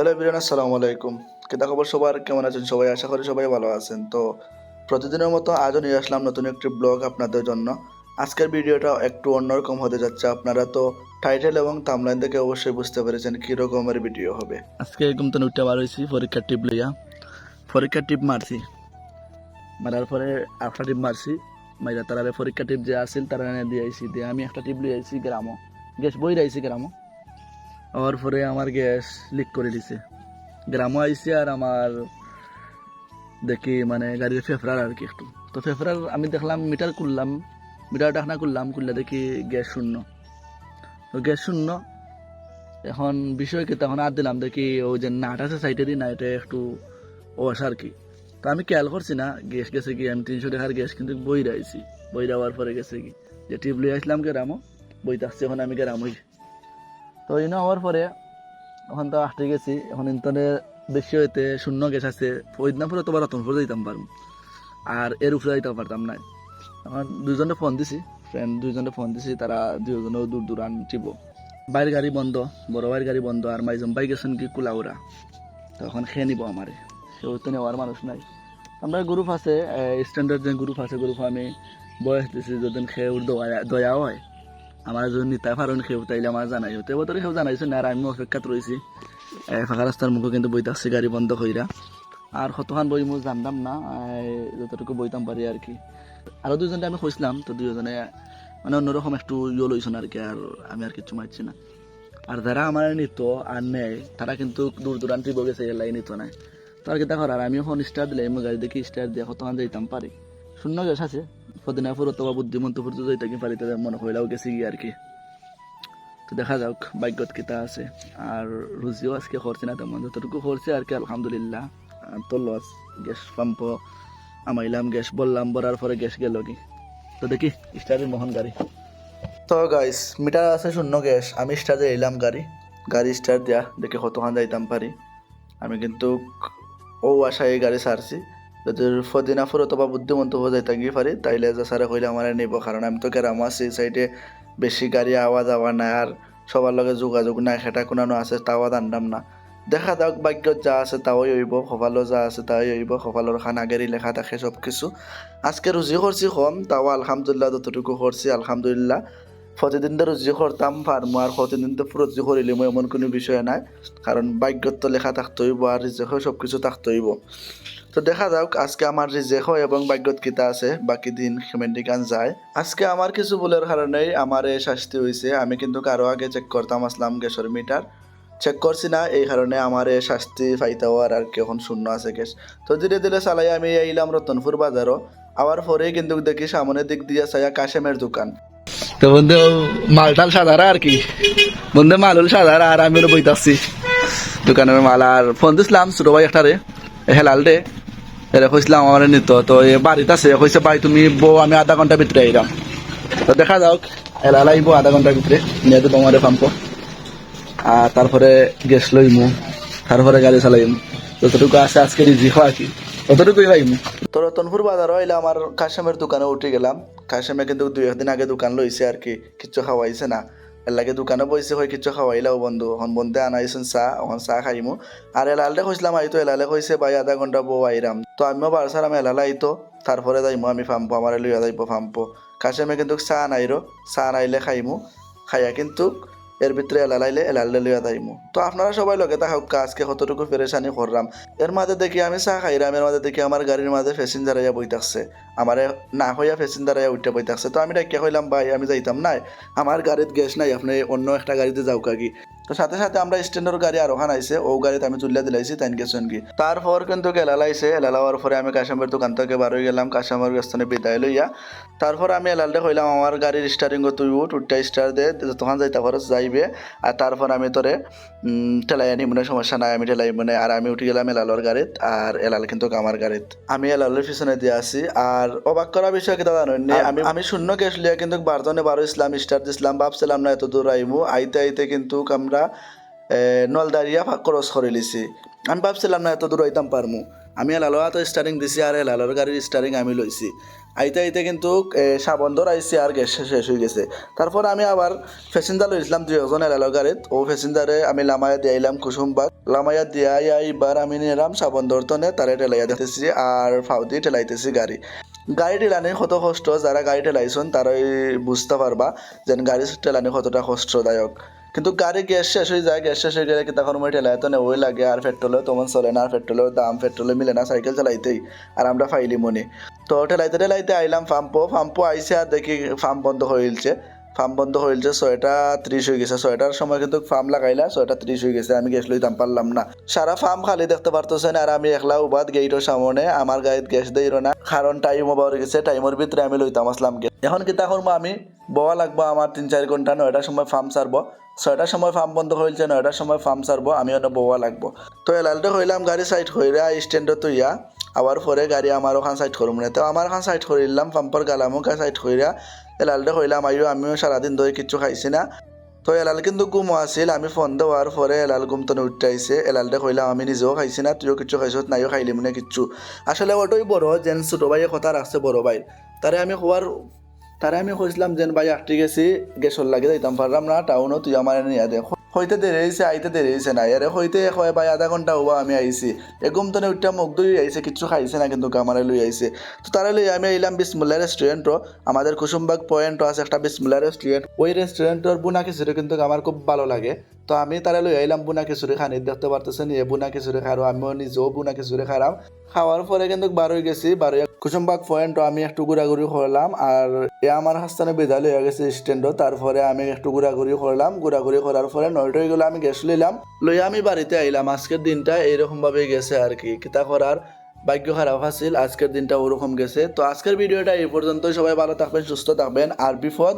Hello everyone, আসসালামু আলাইকুম। কেদা খবর সবার, কেমন আছেন সবাই? আশা করি সবাই ভালো আছেন। তো প্রতিদিনের মতো আজও নিয়ে আসলাম নতুন একটি ব্লগ আপনাদের জন্য। আজকের ভিডিওটা একটু অন্যরকম হতে যাচ্ছে। আপনারা তো টাইটেল এবং থাম্বনেল দেখে অবশ্যই বুঝতে পেরেছেন কী রকমের ভিডিও হবে। আজকে এরকম তো উঠতে বার হয়েছি পরীক্ষার টিপ লইয়া। পরীক্ষার টিপ মারছি, মারার পরে একটা টিপ মারছি, মাইরা তারা পরীক্ষার টিপ যে আসছিল তারা এনে দিয়ে আইসি, দিয়ে আমি একটা টিপ লিয়ে আইসি গ্রামও, গ্যাস বই রাইছি গ্রামও। হওয়ার পরে আমার গ্যাস লিক করে দিছে। গ্রামও আইসি আর আমার দেখি মানে গাড়ির ফেফরার আর কি একটু, তো ফেফরার আমি দেখলাম মিটার খুললাম, মিটার টাকনা খুললে দেখি গ্যাস শূন্য। তো গ্যাস শূন্য। এখন বিষয় কি, তখন আর দিলাম দেখি ওই যে নাট আছে সাইডে দিই, নাইটে একটু ওয়াশ আর কি। তো আমি খেয়াল করছি না গ্যাস গেছে কি, আমি 300 টাকার গ্যাস কিন্তু বই রাইছি, বই দেওয়ার পরে গেছে কি যে টিপ লিয়ে আসলাম গ্রামও, বই থাকছে এখন আমি গ্রামই। তো এই না হওয়ার পরে এখন তো আসতে গেছি, এখন ইন্টারনেট বেশি হইতে শূন্য গ্যাস আছে, ওই দিন পরে তোমার রতনপুর দিতাম পারবো, আর এর উপরে দিতে পারতাম না। এখন দুজনে ফোন দিছি, ফ্রেন্ড দুজনে ফোন দিছি, তারা দুজনেও দূর দূরান টিপ। বাইরের গাড়ি বন্ধ, বড় ভাইয়ের গাড়ি বন্ধ, আর মাইজম বাই গেছেন কি কুলাউরা। তখন খেয়ে নিব আমারে, সেও তো নেওয়ার মানুষ নাই। আমরা গ্রুপ আছে, স্ট্যান্ডার্ড যে গ্রুপ আছে, গ্রুপ আমি বয়স দিছি, যদি খেয়ে দয়া হয় আমার যদি নিতে পারেন খেয়ে, তাইলে আমার জানাই হতে বছর কেউ জানাইছে না, আর আমি অপেক্ষাত রয়েছি। ফাঁকা রাস্তার মুখে কিন্তু বইতে আসছি গাড়ি বন্ধ কইরা, আর কতক্ষণ বই মু জানতাম না, যতটুকু বইতাম পারি আর কি। আরো দুজনকে আমি খুঁজলাম, তো দুজনে মানে অন্যরকম একটু লইছেন আর কি, আর আমি আর কিছু মারছি না। আর যারা আমার নিত আর নেয় তারা কিন্তু দূর দূরান্তি বগেছে, এলাই নিত নাই। তো আর কি দেখো, আর আমি এখন স্টার দিলে আমি গাড়ি দেখি স্টার দিয়ে কতক্ষণ যাইতাম পারি। শূন্য গ্যাস আছে, ফদিনাপুর অথবা বুদ্ধিমন্তপুর তো যাইতে কি পারি, তাদের মনে হইলেও গেছি কি আর কি। তো দেখা যাক ভাগ্যত কিতা আছে। আর রুজিও আজকে করছে না তেমন, যতটুকু করছে আর কি আলহামদুলিল্লাহ। তো লস, গ্যাস পাম্প আমাইলাম, গ্যাস বললাম, বলার পরে গ্যাস গেল কি। তো দেখি স্টারের মোহন গাড়ি। তো গাইস মিটার আছে শূন্য গ্যাস, আমি স্টার দিয়ে এলাম গাড়ি স্টার দিয়া দেখে কতক্ষণ যাইতাম পারি। আমি কিন্তু ও আশায় এই গাড়ি ছাড়ছি, যদি ফদিনাপুর অথবা বুদ্ধিমন্তপুর যাইতে গিয়ে পারি তাইলে যে স্যারে কইলে আমার নিব, কারণ আমি তো গ্রাম আছি, সাইডে বেশি গাড়ি আওয়াজ নাই, আর সবার লগে যোগাযোগ নাই, সেটা কোনো আছে তাও আনলাম না। দেখা যাক ভাগ্যত যা আছে তাওই হইব, কপালও যা আছে তাই হইব, কপালর খানাগেরি লেখা থাকে সব কিছু। আজকে রুজি করছি কম, তাও আলহামদুলিল্লাহ যতটুকু করছি আলহামদুলিল্লাহ। প্রতিদিন তো রুজি করতাম পারমু, আর প্রতিদিন তো রুজি করিলে এমন কোনো বিষয় নাই, কারণ ভাগ্যত তো লেখা থাকতে হইব, আর রিজেক সব কিছু থাকতে হইব। তো দেখা যাক আজকে আমার রিজেক হয় এবং ভাগ্যত কিতা আছে, বাকি দিন কেমেন্টি গান যায়। আজকে আমার কিছু ভুলের কারণেই আমার এই শাস্তি হয়েছে। আমি কিন্তু কারো আগে চেক করতাম আসলাম গ্যাসের মিটার, চেক করছি না, এই কারণে আমার এই শাস্তি পাইতে হওয়ার আর কি। এখন শূন্য আছে গ্যাস। তো ধীরে ধীরে চালাই আমি আইলাম রতনপুর বাজারও। আবার পরেই কিন্তু দেখি সামনের দিক দিয়ে ছায়া কাশেমের দোকান। তো বন্ধু মালটাল সাদারা আর কি, বন্ধু মালুল সাদারা, আর আমি বইতাছি দোকানের মাল। আর ফোন দিছিলাম ছোট ভাই একটারে, হেলাল রে, এরা কইছিলাম আমার নিত, তো এ বাড়িতে আছে, কইছে ভাই তুমি বউ, আমি আধা ঘন্টার ভিতরে আইলাম। তো দেখা যাক, হেলাল আইব আধা ঘন্টার ভিতরে, নিয়ে দেবো আমার পাম্প, আর তারপরে গ্যাস লইমু, তারপরে গাড়ি চালাইমু। যতটুকু আছে আজকে রিজি আর কি, ততটুকুই পাইমু। তো রতনপুর বাজারও এলাম, আমার কাশেমের দোকানে উঠে গেলাম। কাশেমে কিন্তু 2 দিন আগে দোকান লইছে আর কি, কিচ্ছু খাওয়াইছে না। এর লাগে দোকানে বইছে, হয় কিচ্ছু খাওয়াইলাও বন্ধু। এখন বন্ধে আনাইছেন চাহ, এখন চাহ খাইমু। আর এলালে কইছিলাম আইতো, এলালে কইছে ভাই আধা ঘন্টা বউ আইরাম। তো আমিও বারসালাম এলালে আইতো, তারপরে যাইমু আমি ফাম্পো, আমার লইয়া যাইব ফাম্পো। কাশেমে কিন্তু চাহ নাইরো, চাহ নাইলে খাইমু, খাইয়া কিন্তু এর ভিতরে এলালে লইয়া যাইমু। তো আপনারা সবাই লগে থাকুক, আজকে কতটুকু পেরেশানি করলাম। এর মাঝে দেখি আমি চাহ খাইলাম, এর মাঝে দেখি আমার গাড়ির মাঝে প্যাসেঞ্জার আইয়া বই থাকছে, আমারে না হইয়া প্যাসেঞ্জার আইয়া উঠতে বই থাকছে। তো আমি ডাকিয়া কইলাম ভাই আমি যাইতাম নাই, আমার গাড়িত গ্যাস নাই, আপনি অন্য একটা গাড়িতে যাও কাকি। তো সাথে সাথে আমরা স্ট্যান্ডের গাড়ি আরো খান আইছে, ও গাড়িতে আমি তুলিয়া দিলাইছি, তাই গেছেন কি। তারপর কিন্তু এলালাইছে, এলালাওয়ার পরে আমি কাশেমের দোকান থেকে বার হয়ে গেলাম, কাশেমের স্থানে বিদায় লইয়া। তারপর আমি এলালতে কইলাম আমার গাড়ির স্টারিং তুই উঠটা স্টার দে, তখন যাইতে খরচ যাইবে, আর তারপর আমি তোরে ঠেলাই আনি, মনে সমস্যা নাই, আমি ঠেলাই মনে। আর আমি উঠে গেলাম এলালোর গাড়িত, আর এলাল কিন্তু আমার গাড়িত, আমি এলালের পিছনে দিয়ে আসি। আর অবাক করা বিষয় কি দাদা নয়, আমি শূন্য গ্যাস লিয়া কিন্তু বারজনে বারো ইসলাম স্টার দিছিলাম, ভাবছিলাম না এত দূর আইমু। আইতে আইতে কিন্তু আমরা নলদারিয়া ক্রস করে লিছি, আমি ভাবছিলাম না এত দূর আইতাম পারমু। আমি এলালোয়া তো স্টারিং দিছি আর এলালোর গাড়ির স্টারিং আমি লইছি। আইতে আইতে কিন্তু সাবন্ধর আইসি আর গ্যাস শেষ হয়ে গেছে। তারপর আমি আবার প্যাসেঞ্জার লইছিলাম 2 জন এলালোর গাড়িত। ও প্যাসেঞ্জারে আমি লামাইয়া দিয়াইলাম কুসুমবাগ, লামাইয়া দিয়া এইবার আমি নিলাম সাবন্ধর তনে তারে টেলাইয়া দেখতেছি আর ফাউদি টেলাইতেছি গাড়ি। গাড়ি টেলানি কত কষ্ট, যারা গাড়ি টেলাইছেন তারাই বুঝতে পারবা যে গাড়ি টেলানি কতটা কষ্টদায়ক। কিন্তু গাড়ি গ্যাস শেষ হয়ে যায়, গ্যাস শেষ হয়ে গেলে কি তখন মই ঠেলায় তো নেওয়াই লাগে, আর পেট্রোলেও তেমন চলে না, আর পেট্রোলের দাম, পেট্রোলে মিলে না সাইকেল চালাইতেই, আর আমরা ফাইলি মনি। তো ঠেলাইতে ঠেলাইতে আইলাম পাম্পো আইসে আর দেখি পাম্প বন্ধ হয়েছে। পাম্প বন্ধ হয়েছে 6:30 হয়ে গেছে। 6টার সময় কিন্তু পাম্প লাগাইলা 6:30 হয়ে গেছে। আমি গ্যাস লইতাম পারলাম না, সারা পাম্প খালি দেখতে পারতেছেন। আর আমি একলা উবাদ গেইটের সামনে, আমার গাড়িত গ্যাস দিইর না, কারণ টাইম ওভার গেছে। টাইমের ভিতরে আমি লইতাম আসলাম গ্যাস। এখন কিতা করবো, আমি বওয়া লাগবো আমার 3-4 ঘন্টা। 9টার সময় পাম্প ছাড়বো, 6টার সময় পাম্প বন্ধ হয়েছে, 9টার সময় পাম্প ছাড়বো, আমি ওটা বওয়া লাগবো। তো এলালটা হইলাম গাড়ি সাইড হইরা স্ট্যান্ডে তুইয়া আবার পরে গাড়ি আমার ওখান সাইড করুম না। তো আমার ওখান সাইড করিলাম, পাম্পর গালামও সাইড হইরা এলালটা হইলাম। আমিও সারাদিন ধরে কিচ্ছু খাইছি না। তো এলাল কিন্তু ঘুমো আসিল। আমি ফোন দেওয়ার পরে এলাল ঘুম তো উঠতে আইসে। এলালটা কইলাম আমি নিজেও খাইছি না, তুইও কিচ্ছু খাইছ নাইও খাইলি মনে কিচ্ছু। আসলে ওটাই বড় যেন ছোটো ভাইয়ে কথা রাখছে বড় ভাই। তারে আমি কইছিলাম যেন ভাই আটটি গেছি, গ্যাসর লাগে যাইতাম পারলাম না টাউনও, তুই আমার নিয়ে দে। হইতে দেরি হয়েছে, আইতে দেরি হয়েছে না, আরে হইতে হয় ভাই আধা ঘন্টা হবা আমি আইছি। এগুম তো উঠটা মুখ ধুই আইছে, কিচ্ছু খাইছে না কিন্তু কামারে লই আইছে। তো তারা লই আমি আইলাম বিসমুল্লাহ রেস্টুরেন্টও। আমাদের কুসুমবাগ পয়েন্টও আছে একটা বিসমুল্লাহ রেস্টুরেন্ট। ওই রেস্টুরেন্টের বুনা খিচুড়ি কিন্তু আমার খুব ভালো লাগে। তো আমি তারা লই আইলাম বুনা খিচুড়ি খানি, দেখতে পারতেছেন এ বুনা খিচুড়ি খারো, আমিও নিজেও বুনা খিচুড়ি খারাম। খাওয়ার পরে কিন্তু বার হয়ে গেছি, কুসুমবাগ পয়েন্টও আমি একটু ঘোরাঘুরি করলাম। আর আমার হাস্তানে বিদায় লইয়া গেছে স্ট্যান্ডও। তারপরে আমি একটু ঘোরাঘুরি করলাম, ঘোরাঘুরি করার পরে 9টা হয়ে গেলো, আমি গ্যাস লইলাম, লইয়া আমি বাড়িতে আইলাম। আজকের দিনটা এইরকম ভাবে গেছে আর কি, কিতা করার, ভাগ্য খারাপ আছিল, আজকের দিনটা ওরকম গেছে। তো আজকের ভিডিওটা এই পর্যন্তই। সবাই ভালো থাকবেন, সুস্থ থাকবেন, আর বিপদ